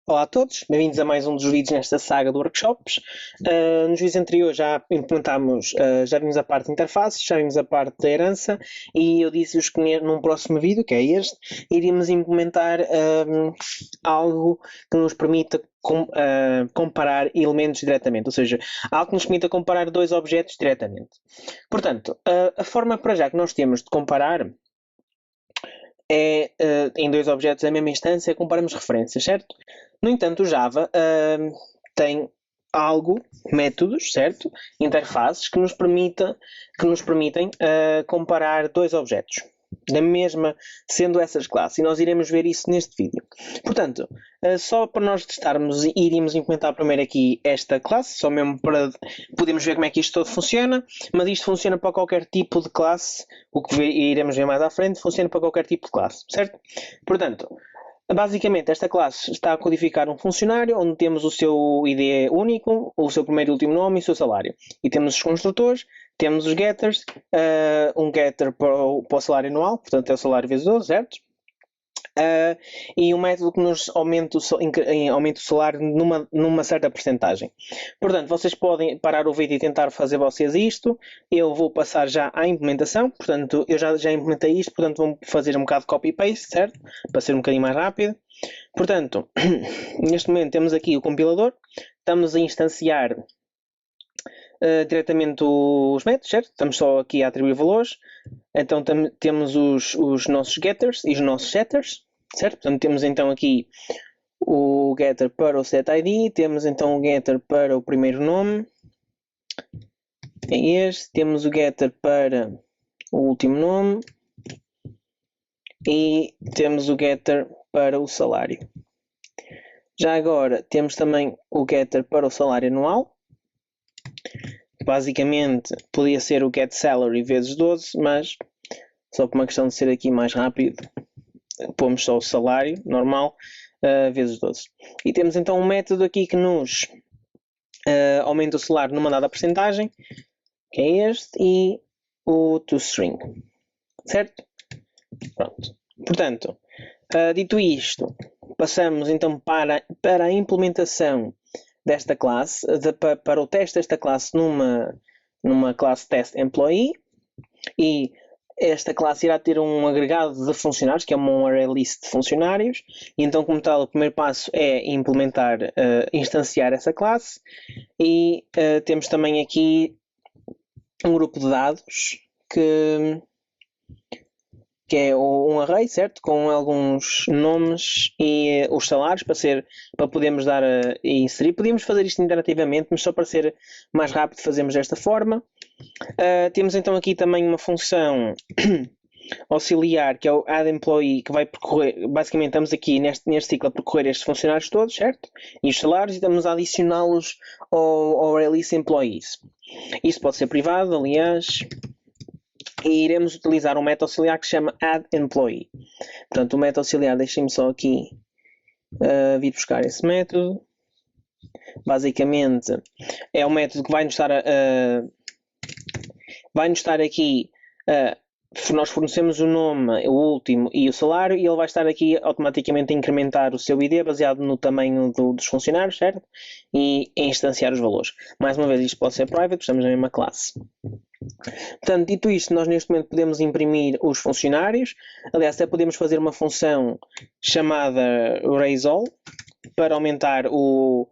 Olá a todos, bem-vindos a mais um dos vídeos nesta saga de workshops. Nos vídeos anteriores já implementámos, já vimos a parte de interfaces, já vimos a parte da herança e eu disse-vos que num próximo vídeo, que é este, iríamos implementar algo que nos permita comparar elementos diretamente, ou seja, algo que nos permita comparar dois objetos diretamente. Portanto, a forma para já que nós temos de comparar é, em dois objetos da mesma instância, comparamos referências, certo? No entanto, o Java tem algo, métodos, certo? Interfaces que nos permitem comparar dois objetos da mesma, sendo essas classes, e nós iremos ver isso neste vídeo. Portanto, só para nós testarmos, iríamos implementar primeiro aqui esta classe, só mesmo para podermos ver como é que isto todo funciona, mas isto funciona para qualquer tipo de classe, o que iremos ver mais à frente, funciona para qualquer tipo de classe, certo? Portanto, basicamente esta classe está a codificar um funcionário onde temos o seu ID único, o seu primeiro e último nome e o seu salário. E temos os construtores, temos os getters, um getter para o salário anual, portanto é o salário vezes 12, certo? E um método que nos aumenta o salário numa certa percentagem. Portanto, vocês podem parar o vídeo e tentar fazer vocês isto. Eu vou passar já à implementação. Portanto, eu já implementei isto, portanto vou fazer um bocado de copy-paste, certo? Para ser um bocadinho mais rápido. Portanto, neste momento temos aqui o compilador. Estamos a instanciar diretamente os métodos, certo? Estamos só aqui a atribuir valores. Então temos os nossos getters e os nossos setters, certo? Portanto, temos então aqui o getter para o setID, temos então o getter para o primeiro nome, é este, temos o getter para o último nome e temos o getter para o salário. Já agora temos também o getter para o salário anual. Basicamente podia ser o get salary vezes 12, mas só por uma questão de ser aqui mais rápido, pomos só o salário normal vezes 12. E temos então um método aqui que nos aumenta o salário numa dada percentagem, que é este, e o toString, certo? Pronto. Portanto, dito isto, passamos então para a implementação desta classe, para o teste desta classe numa classe test employee, e esta classe irá ter um agregado de funcionários, que é um ArrayList de funcionários, e então como tal o primeiro passo é implementar, instanciar essa classe, e temos também aqui um grupo de dados que é um array, certo? Com alguns nomes e os salários para podermos dar e inserir. Podíamos fazer isto interativamente, mas só para ser mais rápido fazemos desta forma. Temos então aqui também uma função auxiliar, que é o addEmployee, que vai percorrer, basicamente estamos aqui neste ciclo a percorrer estes funcionários todos, certo? E os salários, e estamos a adicioná-los ao release employees. Isso pode ser privado, aliás, e iremos utilizar um método auxiliar que se chama addEmployee. Portanto, o método auxiliar, deixem-me só aqui vir buscar esse método. Basicamente, é um método que vai-nos estar aqui, nós fornecemos o nome, o último e o salário, e ele vai estar aqui automaticamente a incrementar o seu ID baseado no tamanho dos funcionários, certo? E a instanciar os valores. Mais uma vez, isto pode ser private, estamos na mesma classe. Portanto, dito isto, nós neste momento podemos imprimir os funcionários. Aliás, até podemos fazer uma função chamada RaiseAll para aumentar o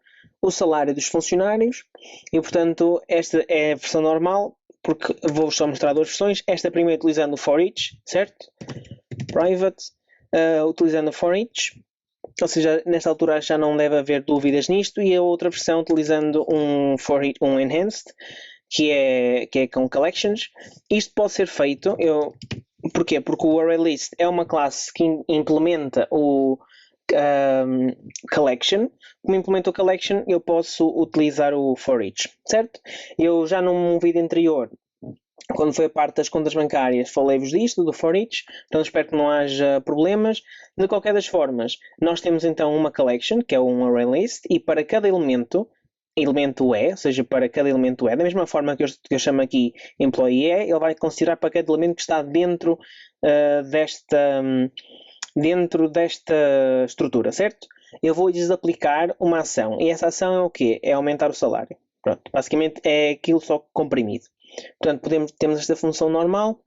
salário dos funcionários. E, portanto, esta é a versão normal, porque vou só mostrar duas versões. Esta primeira utilizando o for-each, certo? Private, utilizando o for-each. Ou seja, nesta altura já não deve haver dúvidas nisto. E a outra versão utilizando um enhanced, que é com collections. Isto pode ser feito, porquê? Porque o ArrayList é uma classe que implementa o collection. Como implementa o collection, eu posso utilizar o for-each, certo? Eu já num vídeo anterior, quando foi a parte das contas bancárias, falei-vos disto, do for-each, então espero que não haja problemas. De qualquer das formas, nós temos então uma collection, que é um ArrayList, e para cada elemento é, ou seja, para cada elemento é, da mesma forma que eu chamo aqui employee é, ele vai considerar para cada elemento que está dentro desta estrutura, certo? eu vou desaplicar uma ação. E essa ação é o quê? É aumentar o salário. Pronto, basicamente é aquilo só comprimido. Portanto, temos esta função normal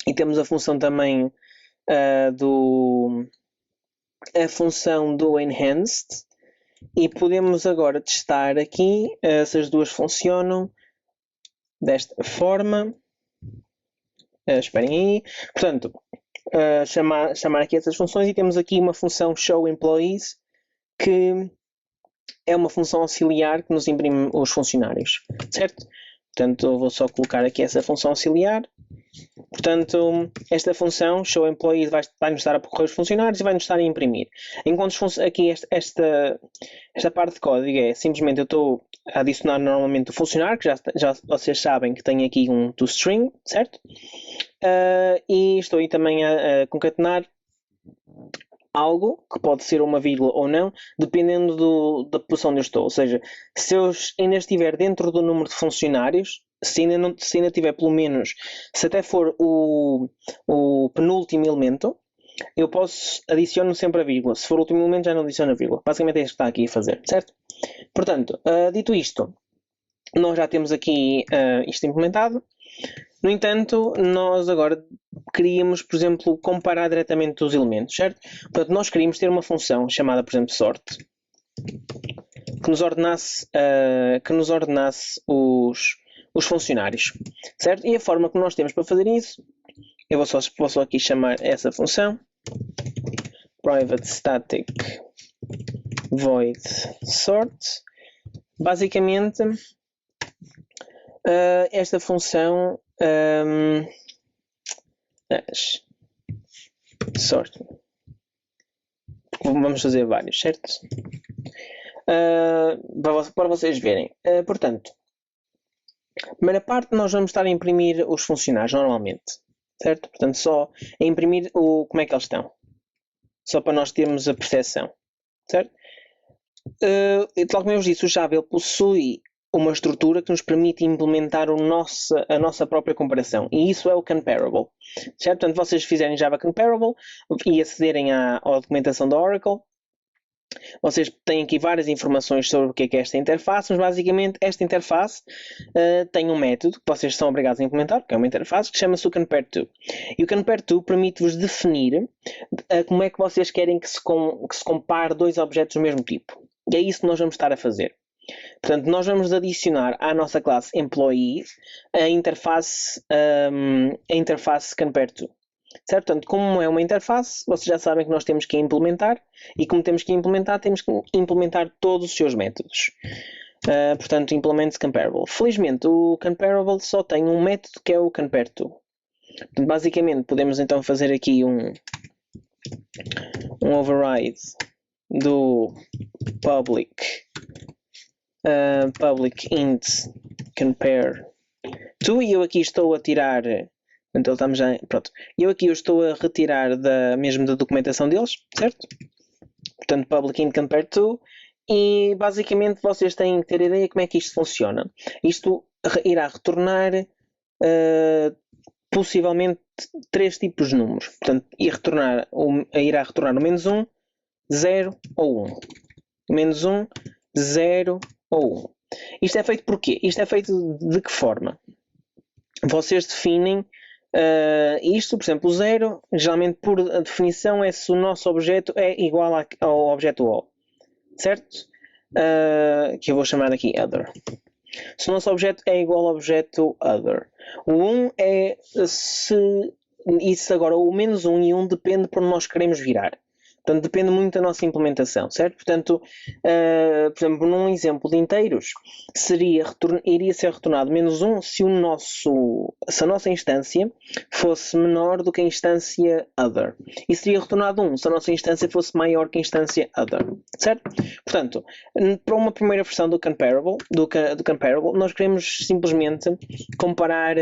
e temos a função também a função do enhanced, e podemos agora testar aqui se as duas funcionam desta forma. Esperem aí. Portanto, chamar aqui essas funções, e temos aqui uma função showEmployees, que é uma função auxiliar que nos imprime os funcionários, certo? Portanto, eu vou só colocar aqui essa função auxiliar. Portanto, esta função showEmployees vai-nos estar a percorrer os funcionários e vai-nos estar a imprimir. Enquanto aqui esta parte de código é simplesmente eu estou a adicionar normalmente o funcionário, que já vocês sabem que tem aqui um toString, certo? E estou aí também a concatenar algo que pode ser uma vírgula ou não, dependendo da posição onde eu estou. Ou seja, se eu ainda estiver dentro do número de funcionários, se ainda tiver pelo menos, se até for o penúltimo elemento, eu adiciono sempre a vírgula. Se for o último elemento, já não adiciono a vírgula. Basicamente é isso que está aqui a fazer, certo? Portanto, dito isto, nós já temos aqui isto implementado. No entanto, nós agora queríamos, por exemplo, comparar diretamente os elementos, certo? Portanto, nós queríamos ter uma função chamada, por exemplo, sort, que nos ordenasse os funcionários, certo? E a forma que nós temos para fazer isso, eu vou só aqui chamar essa função private static void sort. Basicamente, esta função sort, vamos fazer vários, certo? Para vocês verem. Portanto, primeira parte, nós vamos estar a imprimir os funcionários normalmente, certo? Portanto, só a imprimir como é que eles estão, só para nós termos a percepção, certo? Tal como eu vos disse, o Java ele possui uma estrutura que nos permite implementar a nossa própria comparação, e isso é o comparable, certo? Portanto, vocês fizerem Java comparable e acederem à documentação da Oracle, vocês têm aqui várias informações sobre o que é esta interface, mas basicamente esta interface tem um método que vocês são obrigados a implementar, que é uma interface que chama-se o compareTo. E o compareTo permite-vos definir como é que vocês querem que se compare dois objetos do mesmo tipo. E é isso que nós vamos estar a fazer. Portanto, nós vamos adicionar à nossa classe employee a interface compareTo. Certo? Portanto, como é uma interface, vocês já sabem que nós temos que implementar, e como temos que implementar todos os seus métodos. Portanto, implement comparable. Felizmente, o comparable só tem um método que é o compareTo. Portanto, basicamente, podemos então fazer aqui um override do public int compare to, e eu aqui estou a tirar. Então estamos já. Pronto. Eu aqui estou a retirar mesmo da documentação deles, certo? Portanto, public int compare to, e basicamente vocês têm que ter ideia como é que isto funciona. Isto irá retornar possivelmente 3 tipos de números. Portanto, irá retornar o menos 1, 0 ou 1. Menos 1, 0 ou 1. Isto é feito por quê? Isto é feito de que forma? Vocês definem isto, por exemplo, o 0, geralmente por definição é se o nosso objeto é igual ao objeto O, certo? Que eu vou chamar aqui other. Se o nosso objeto é igual ao objeto other. O 1 é se... Isso agora, o menos 1 e 1 depende por onde nós queremos virar. Portanto, depende muito da nossa implementação, certo? Portanto, por exemplo, num exemplo de inteiros, iria ser retornado menos 1 se a nossa instância fosse menor do que a instância other. E seria retornado 1 se a nossa instância fosse maior que a instância other, certo? Portanto, para uma primeira versão do comparable, nós queremos simplesmente comparar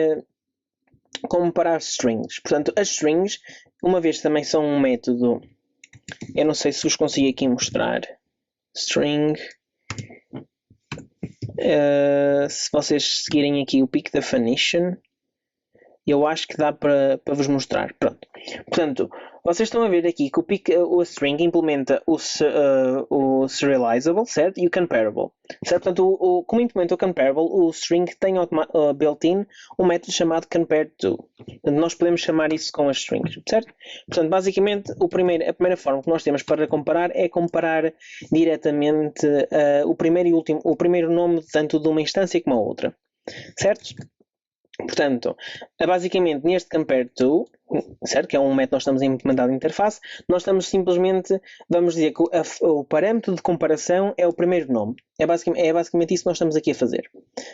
strings. Portanto, as strings, uma vez também são um método. Eu não sei se vos consigo aqui mostrar. String. Se vocês seguirem aqui o pick definition, eu acho que dá para vos mostrar. Pronto. Portanto, vocês estão a ver aqui que o string implementa o serializable, certo? E o comparable, certo? Portanto, como implementa o comparable, o string tem built-in um método chamado compared_to. Portanto, nós podemos chamar isso com as strings, certo? Portanto, basicamente, a primeira forma que nós temos para comparar é comparar diretamente o primeiro nome tanto de uma instância como a outra, certo? Portanto, basicamente neste compared_to, certo? Que é um método que nós estamos a implementar de interface, nós estamos simplesmente, vamos dizer que o parâmetro de comparação é o primeiro nome. É basicamente isso que nós estamos aqui a fazer,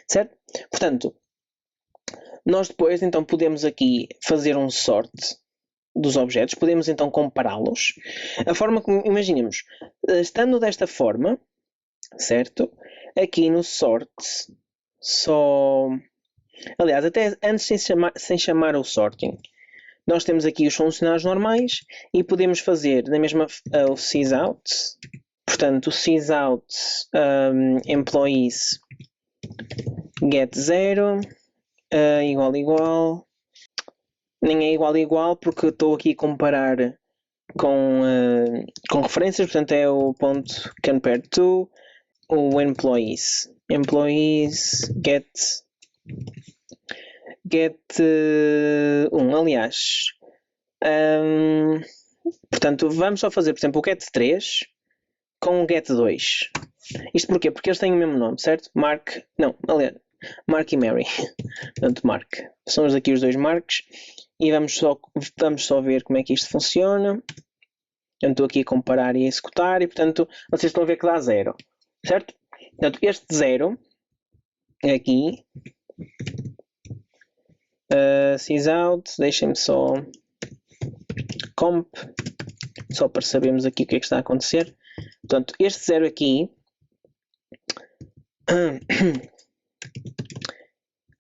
certo? Portanto, nós depois então podemos aqui fazer um sort dos objetos, podemos então compará-los. A forma como, imaginemos, estando desta forma, certo? Aqui no sort, aliás, até antes sem chamar o sorting, nós temos aqui os funcionários normais e podemos fazer na mesma o sysout, portanto o sysout employees get 0 igual, nem é igual porque estou aqui a comparar com referências, portanto é o ponto compared_to o employees get 1, aliás. Portanto, vamos só fazer, por exemplo, o get 3 com o get 2. Isto porquê? Porque eles têm o mesmo nome, certo? Mark e Mary. Portanto, Mark. Somos aqui os dois Marks e vamos só ver como é que isto funciona. Eu estou aqui a comparar e a executar e, portanto, vocês estão a ver que dá 0, certo? Portanto, este 0 aqui sysout, deixem-me só comp, só para sabermos aqui o que é que está a acontecer. Portanto, este 0 aqui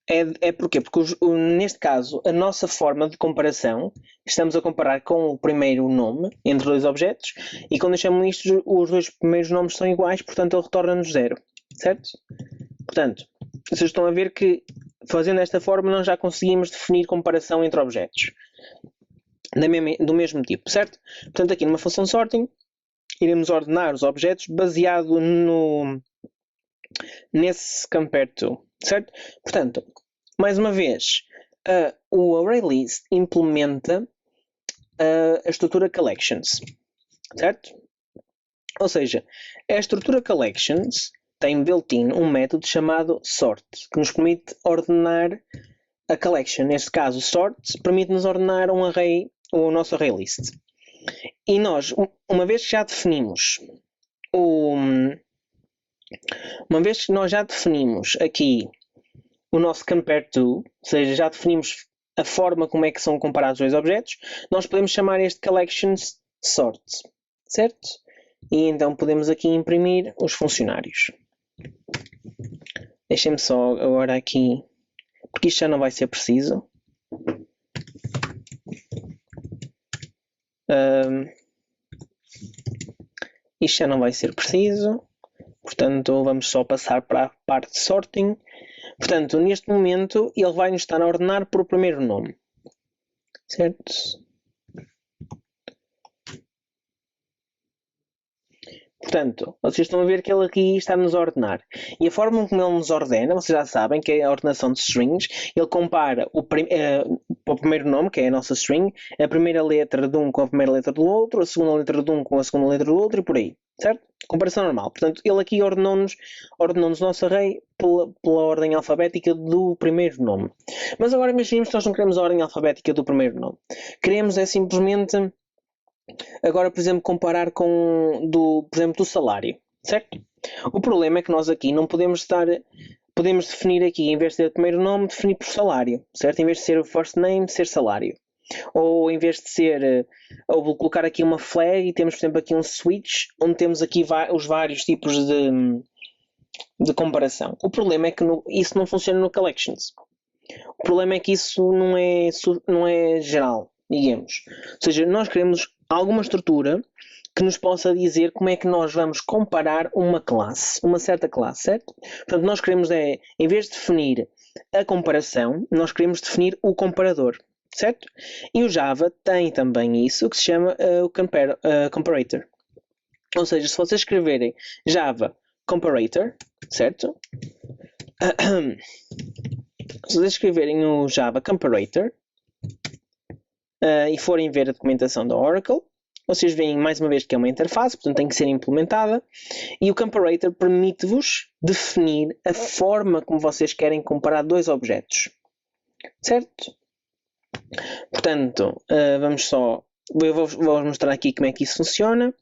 é porquê? Porque neste caso a nossa forma de comparação, estamos a comparar com o primeiro nome entre dois objetos e quando eu chamo isto os dois primeiros nomes são iguais, portanto ele retorna-nos 0, certo? Portanto, vocês estão a ver que fazendo desta forma nós já conseguimos definir comparação entre objetos do mesmo tipo, certo? Portanto, aqui numa função sorting iremos ordenar os objetos baseado nesse compared_to, certo? Portanto, mais uma vez, o ArrayList implementa a estrutura collections, certo? Ou seja, a estrutura collections tem built-in um método chamado sort, que nos permite ordenar a collection. Neste caso, sort permite-nos ordenar um array, o nosso ArrayList. E nós, uma vez que nós já definimos aqui o nosso compared_to, ou seja, já definimos a forma como é que são comparados os dois objetos, nós podemos chamar este collections sort, certo? E então podemos aqui imprimir os funcionários. Deixem-me só agora aqui, porque isto já não vai ser preciso. Isto já não vai ser preciso, portanto vamos só passar para a parte de sorting. Portanto, neste momento ele vai nos estar a ordenar por o primeiro nome, certo? Portanto, vocês estão a ver que ele aqui está-nos a ordenar. E a forma como ele nos ordena, vocês já sabem que é a ordenação de strings. Ele compara o primeiro nome, que é a nossa string, a primeira letra de um com a primeira letra do outro, a segunda letra de um com a segunda letra do outro e por aí, certo? Comparação normal. Portanto, ele aqui ordenou-nos o nosso array pela ordem alfabética do primeiro nome. Mas agora imaginemos que nós não queremos a ordem alfabética do primeiro nome. Queremos é simplesmente... Agora, por exemplo, comparar com por exemplo, do salário, certo? O problema é que nós aqui não podemos podemos definir aqui, em vez de ser o primeiro nome, definir por salário, certo? Em vez de ser o first name, ser salário. Ou em vez de ser, ou vou colocar aqui uma flag e temos, por exemplo, aqui um switch, onde temos aqui os vários tipos de comparação. O problema é que isso não funciona no collections. O problema é que isso não é geral, digamos. Ou seja, nós queremos alguma estrutura que nos possa dizer como é que nós vamos comparar uma certa classe, certo? Portanto, nós queremos em vez de definir a comparação, nós queremos definir o comparador. certo? E o Java tem também isso que se chama o comparator. Ou seja, se vocês escreverem Java comparator, certo? Se vocês escreverem o Java comparator e forem ver a documentação da Oracle, vocês veem mais uma vez que é uma interface, portanto tem que ser implementada, e o comparator permite-vos definir a forma como vocês querem comparar dois objetos, certo? Portanto, eu vou mostrar aqui como é que isso funciona.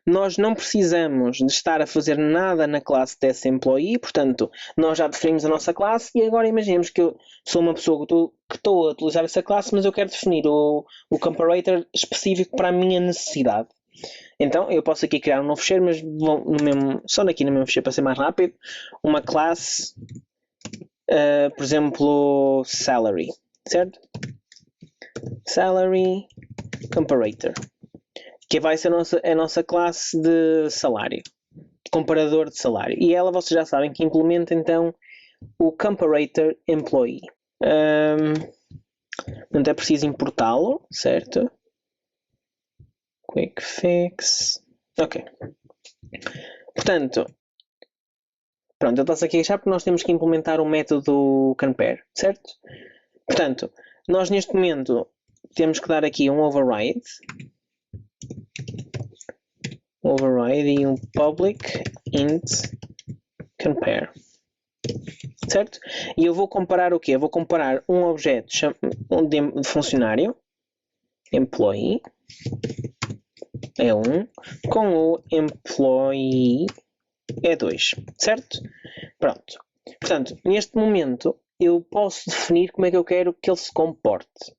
Nós não precisamos de estar a fazer nada na classe dessa employee, portanto, nós já definimos a nossa classe e agora imaginemos que eu sou uma pessoa que estou a utilizar essa classe, mas eu quero definir o comparator específico para a minha necessidade. Então, eu posso aqui criar um novo fecheiro, mas só aqui no mesmo fecheiro para ser mais rápido, uma classe, por exemplo, salary, certo? Salary comparator, que vai ser a nossa classe de salário, comparador de salário. E ela, vocês já sabem que implementa então o comparator employee. Não é preciso importá-lo, certo? Quick fix. Ok. Portanto, pronto, eu passo aqui a chave porque nós temos que implementar o método compare, certo? Portanto, nós neste momento temos que dar aqui um override e um public int compare, certo? E eu vou comparar o quê? Eu vou comparar um objeto de funcionário, employee, é 1, com o employee é 2, certo? Pronto. Portanto, neste momento eu posso definir como é que eu quero que ele se comporte,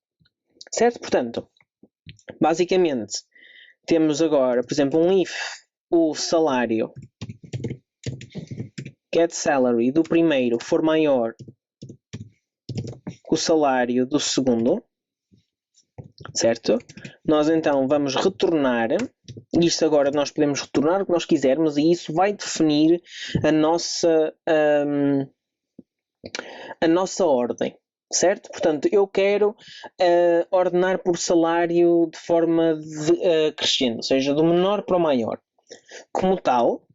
certo? Portanto, basicamente temos agora, por exemplo, um if o salário get salary do primeiro for maior que o salário do segundo, certo? Nós então vamos retornar, isto agora nós podemos retornar o que nós quisermos e isso vai definir a nossa ordem, certo? Portanto, eu quero ordenar por salário de forma crescente, ou seja, do menor para o maior. Como tal,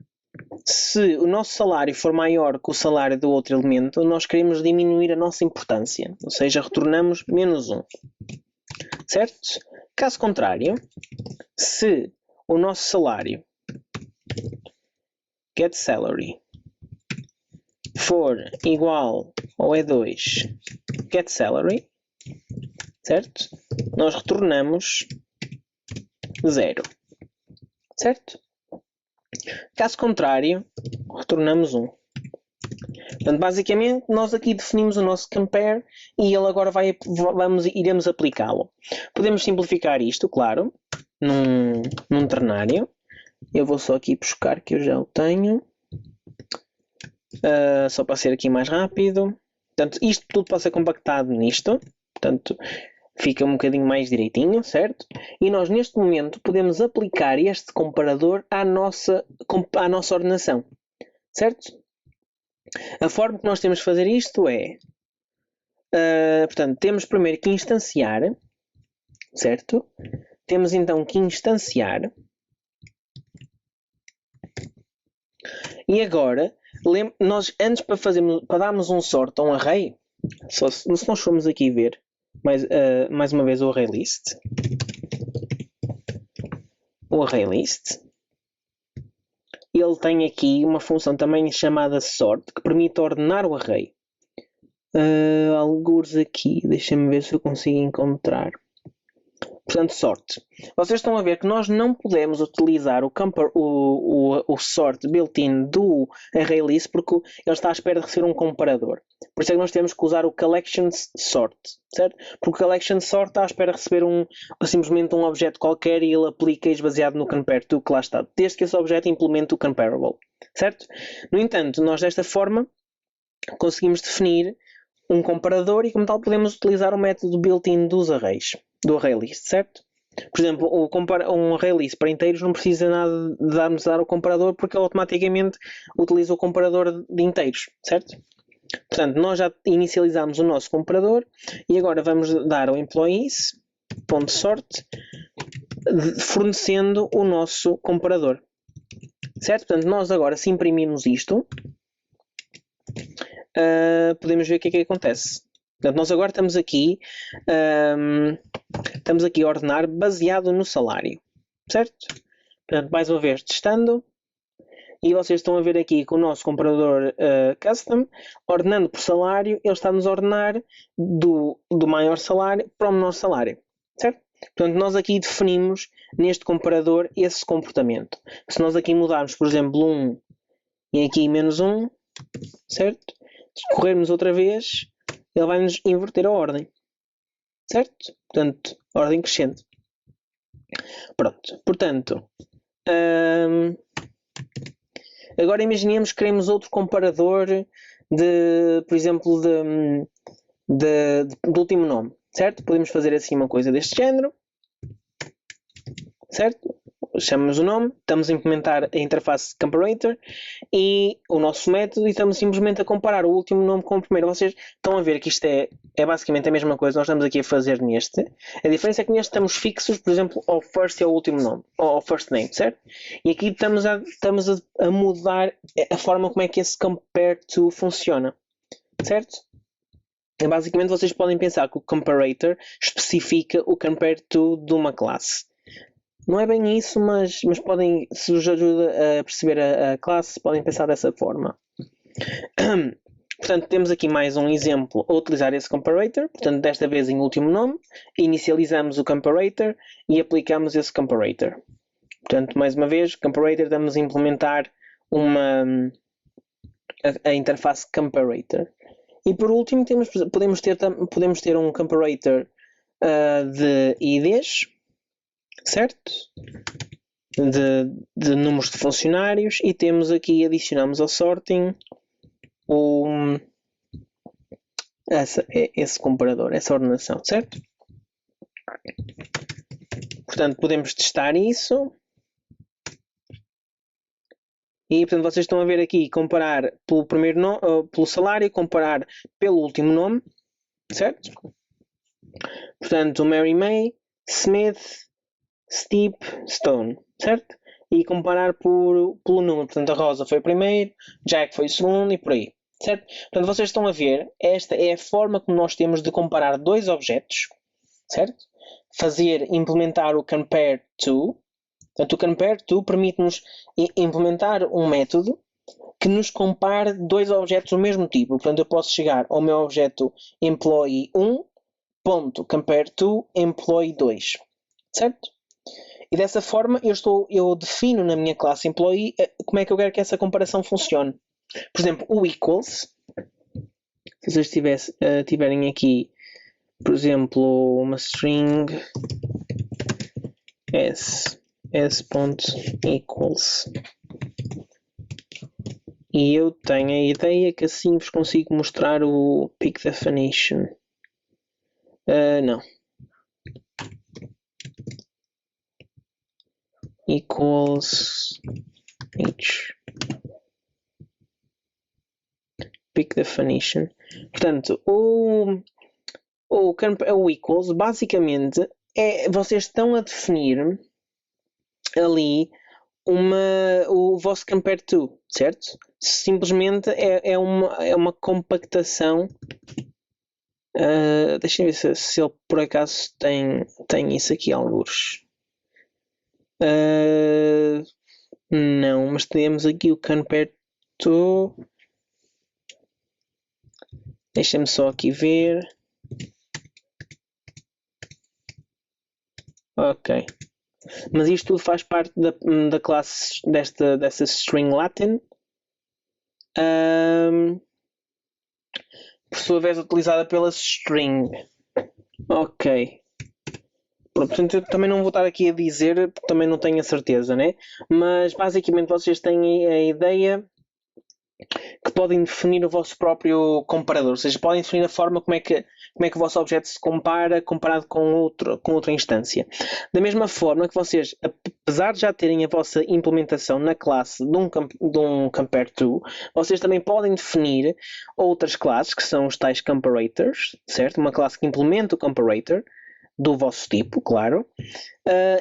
se o nosso salário for maior que o salário do outro elemento, nós queremos diminuir a nossa importância, ou seja, retornamos menos 1, certo? Caso contrário, se o nosso salário get salary for igual ou é 2 get salary, certo? Nós retornamos 0, certo? Caso contrário, retornamos 1. Portanto, basicamente, nós aqui definimos o nosso compare e ele agora iremos aplicá-lo. Podemos simplificar isto, claro, num ternário. Eu vou só aqui buscar que eu já o tenho. Só para ser aqui mais rápido. Portanto, isto tudo pode ser compactado nisto. Portanto, fica um bocadinho mais direitinho, certo? E nós neste momento podemos aplicar este comparador à nossa ordenação, certo? A forma que nós temos de fazer isto é, portanto, temos primeiro que instanciar, certo? Temos então que instanciar. E agora, nós antes para darmos um sort a um array, se nós formos aqui ver, mais uma vez o array list. O array list. Ele tem aqui uma função também chamada sort, que permite ordenar o array. Alguns aqui, deixem-me ver se eu consigo encontrar. Portanto, sort. Vocês estão a ver que nós não podemos utilizar o sort built-in do array list porque ele está à espera de receber um comparador. Por isso é que nós temos que usar o collection sort, certo? Porque o collection sort está à espera de receber simplesmente um objeto qualquer e ele aplica baseado no compare to que lá está, desde que esse objeto implemente o comparable, certo? No entanto, nós desta forma conseguimos definir um comparador e como tal podemos utilizar o método built-in dos arrays, do array list, certo? Por exemplo, um array list para inteiros não precisa nada de dar o comparador porque ele automaticamente utiliza o comparador de inteiros, certo? Portanto, nós já inicializamos o nosso comprador e agora vamos dar ao employees.sort fornecendo o nosso comprador. Certo? Portanto, nós agora se imprimirmos isto, podemos ver o que é que acontece. Portanto, nós agora estamos aqui a ordenar baseado no salário. Certo? Portanto, mais uma vez, testando. E vocês estão a ver aqui que o nosso comprador custom, ordenando por salário, ele está-nos a ordenar do maior salário para o menor salário. Certo? Portanto, nós aqui definimos neste comparador esse comportamento. Se nós aqui mudarmos, por exemplo, 1 e aqui menos 1, certo? Se corrermos outra vez, ele vai nos inverter a ordem. Certo? Portanto, ordem crescente. Pronto. Portanto, agora imaginemos que queremos outro comparador por exemplo, do último nome, certo? Podemos fazer assim uma coisa deste género, certo? Chamamos o nome, estamos a implementar a interface comparator e o nosso método e estamos simplesmente a comparar o último nome com o primeiro. Vocês estão a ver que isto é basicamente a mesma coisa, nós estamos aqui a fazer neste. A diferença é que neste estamos fixos, por exemplo, ao first e ao último nome, ou ao first name, certo? E aqui estamos a mudar a forma como é que esse compare to funciona, certo? E basicamente vocês podem pensar que o comparator especifica o compare to de uma classe. Não é bem isso, mas podem, se vos ajuda a perceber a classe, podem pensar dessa forma. Portanto, temos aqui mais um exemplo a utilizar esse comparator. Portanto, desta vez em último nome, inicializamos o comparator e aplicamos esse comparator. Portanto, mais uma vez, comparator, estamos a implementar a interface comparator. E por último, podemos ter um comparator de IDs, certo? De números de funcionários e temos aqui, adicionamos ao sorting esse comparador, essa ordenação, certo? Portanto, podemos testar isso. E portanto vocês estão a ver aqui comparar pelo primeiro nome, pelo salário, comparar pelo último nome, certo? Portanto, Mary May, Smith, Steep, Stone, certo? E comparar pelo número. Portanto, a Rosa foi o primeiro, Jack foi o segundo e por aí, certo? Portanto, vocês estão a ver, esta é a forma como nós temos de comparar dois objetos, certo? Implementar o compare to. Portanto, o compare to permite-nos implementar um método que nos compare dois objetos do mesmo tipo. Portanto, eu posso chegar ao meu objeto employee 1, ponto, compare to employee 2, certo? E dessa forma eu defino na minha classe employee como é que eu quero que essa comparação funcione. Por exemplo, o equals, se vocês tiverem aqui, por exemplo, uma string s.equals e eu tenho a ideia que assim vos consigo mostrar o pick definition. Não. Equals h pick definition. Portanto, o equals basicamente vocês estão a definir ali o vosso compare to, certo? Simplesmente é uma compactação. Deixem ver se ele por acaso tem isso aqui alguns. Não, mas temos aqui o compare to. Deixem-me só aqui ver. Ok. Mas isto tudo faz parte da classe dessa string Latin. Por sua vez utilizada pela string. Ok. Portanto, eu também não vou estar aqui a dizer, também não tenho a certeza, né? Mas basicamente vocês têm a ideia que podem definir o vosso próprio comparador, ou seja, podem definir a forma como é que o vosso objeto se compara comparado com outra instância. Da mesma forma que vocês, apesar de já terem a vossa implementação na classe de um compare_to, vocês também podem definir outras classes, que são os tais comparators, certo? Uma classe que implementa o comparator do vosso tipo, claro.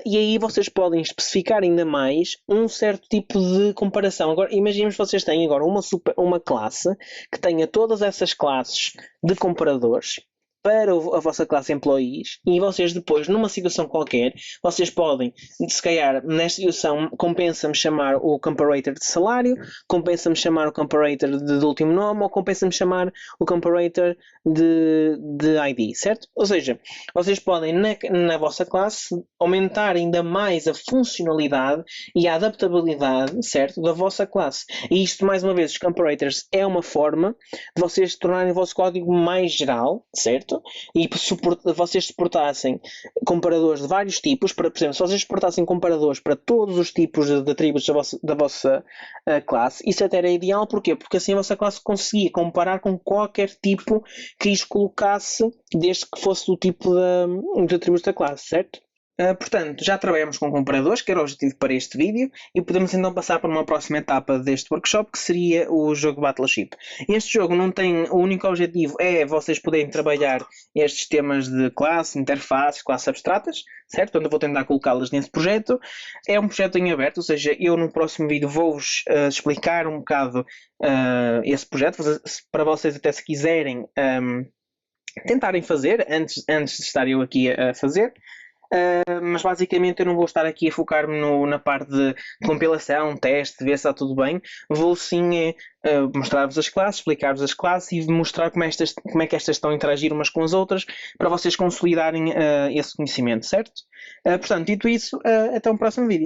E aí vocês podem especificar ainda mais um certo tipo de comparação. Agora, imaginemos que vocês têm agora uma classe que tenha todas essas classes de comparadores para a vossa classe employees, e vocês depois, numa situação qualquer, vocês podem, se calhar, nesta situação, compensa-me chamar o comparator de salário, compensa-me chamar o comparator de último nome, ou compensa-me chamar o comparator de ID, certo? Ou seja, vocês podem, na vossa classe, aumentar ainda mais a funcionalidade e a adaptabilidade, certo, da vossa classe. E isto, mais uma vez, os comparators é uma forma de vocês tornarem o vosso código mais geral, certo? E vocês suportassem comparadores de vários tipos, por exemplo, se vocês suportassem comparadores para todos os tipos de atributos da vossa classe, isso até era ideal. Porquê? Porque assim a vossa classe conseguia comparar com qualquer tipo que lhes colocasse, desde que fosse do tipo de atributos da classe, certo? Portanto, já trabalhamos com comparadores, que era o objetivo para este vídeo, e podemos então passar para uma próxima etapa deste workshop, que seria o jogo Battleship. Este jogo não tem, o único objetivo é vocês poderem trabalhar estes temas de classe, interfaces, classes abstratas, certo? Onde eu vou tentar colocá-las nesse projeto. É um projeto em aberto, ou seja, eu no próximo vídeo vou-vos explicar um bocado esse projeto, para vocês até se quiserem tentarem fazer, antes de estar eu aqui a fazer. Mas basicamente eu não vou estar aqui a focar-me na parte de compilação, teste, ver se está tudo bem. Vou sim mostrar-vos as classes, explicar-vos as classes e mostrar como é que estas estão a interagir umas com as outras, para vocês consolidarem esse conhecimento, certo? Portanto, dito isso, até um próximo vídeo.